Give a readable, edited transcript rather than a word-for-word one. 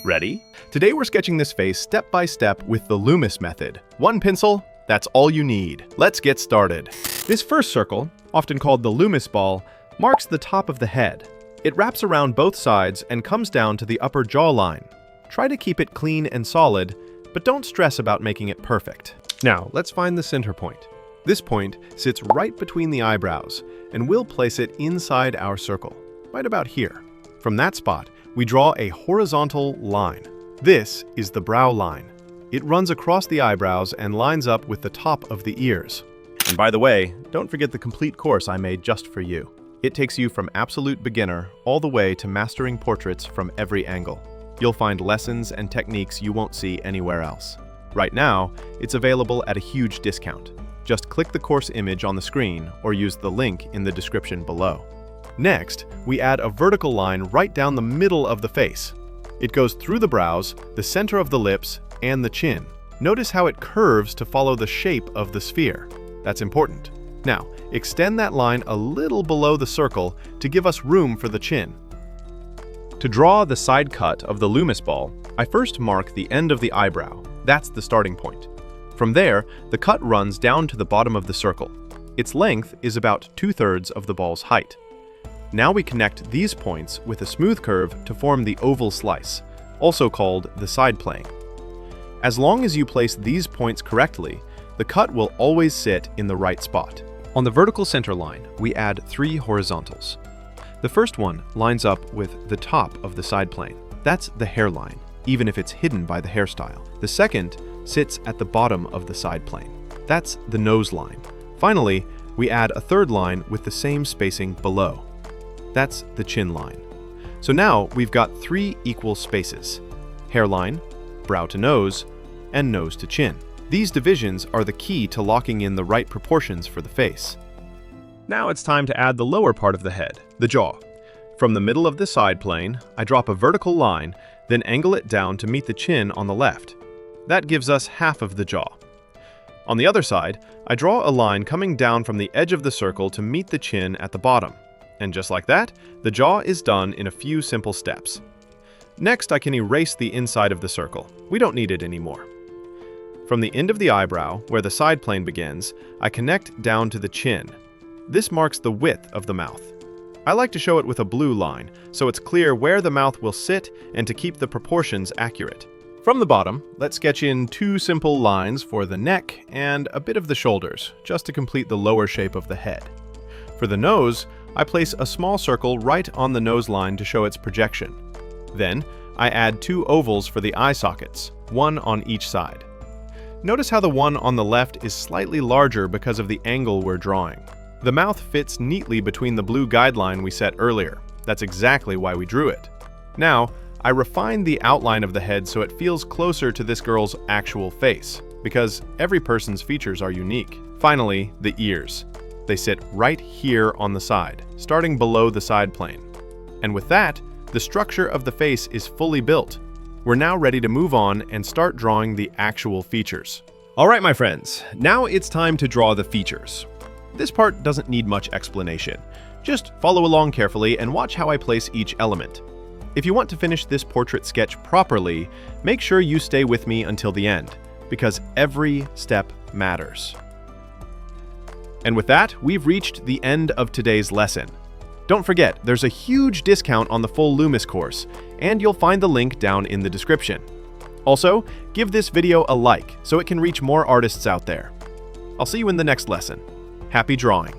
Ready? Today we're sketching this face step by step with the Loomis method. One pencil, that's all you need. Let's get started. This first circle, often called the Loomis ball, marks the top of the head. It wraps around both sides and comes down to the upper jawline. Try to keep it clean and solid, but don't stress about making it perfect. Now, let's find the center point. This point sits right between the eyebrows, and we'll place it inside our circle, right about here. From that spot, we draw a horizontal line. This is the brow line. It runs across the eyebrows and lines up with the top of the ears. And by the way, don't forget the complete course I made just for you. It takes you from absolute beginner all the way to mastering portraits from every angle. You'll find lessons and techniques you won't see anywhere else. Right now, it's available at a huge discount. Just click the course image on the screen or use the link in the description below. Next, we add a vertical line right down the middle of the face. It goes through the brows, the center of the lips, and the chin. Notice how it curves to follow the shape of the sphere. That's important. Now, extend that line a little below the circle to give us room for the chin. To draw the side cut of the Loomis ball, I first mark the end of the eyebrow. That's the starting point. From there, the cut runs down to the bottom of the circle. Its length is about 2/3 of the ball's height. Now we connect these points with a smooth curve to form the oval slice, also called the side plane. As long as you place these points correctly, the cut will always sit in the right spot. On the vertical center line, we add 3 horizontals. The first one lines up with the top of the side plane. That's the hairline, even if it's hidden by the hairstyle. The second sits at the bottom of the side plane. That's the nose line. Finally, we add a third line with the same spacing below. That's the chin line. So now we've got 3 equal spaces: hairline, brow to nose, and nose to chin. These divisions are the key to locking in the right proportions for the face. Now it's time to add the lower part of the head, the jaw. From the middle of the side plane, I drop a vertical line, then angle it down to meet the chin on the left. That gives us half of the jaw. On the other side, I draw a line coming down from the edge of the circle to meet the chin at the bottom. And just like that, the jaw is done in a few simple steps. Next, I can erase the inside of the circle. We don't need it anymore. From the end of the eyebrow, where the side plane begins, I connect down to the chin. This marks the width of the mouth. I like to show it with a blue line, so it's clear where the mouth will sit and to keep the proportions accurate. From the bottom, let's sketch in 2 simple lines for the neck and a bit of the shoulders, just to complete the lower shape of the head. For the nose, I place a small circle right on the nose line to show its projection. Then, I add 2 ovals for the eye sockets, one on each side. Notice how the one on the left is slightly larger because of the angle we're drawing. The mouth fits neatly between the blue guideline we set earlier. That's exactly why we drew it. Now, I refine the outline of the head so it feels closer to this girl's actual face, because every person's features are unique. Finally, the ears. They sit right here on the side, starting below the side plane. And with that, the structure of the face is fully built. We're now ready to move on and start drawing the actual features. All right, my friends, now it's time to draw the features. This part doesn't need much explanation. Just follow along carefully and watch how I place each element. If you want to finish this portrait sketch properly, make sure you stay with me until the end, because every step matters. And with that, we've reached the end of today's lesson. Don't forget, there's a huge discount on the full Loomis course, and you'll find the link down in the description. Also, give this video a like so it can reach more artists out there. I'll see you in the next lesson. Happy drawing!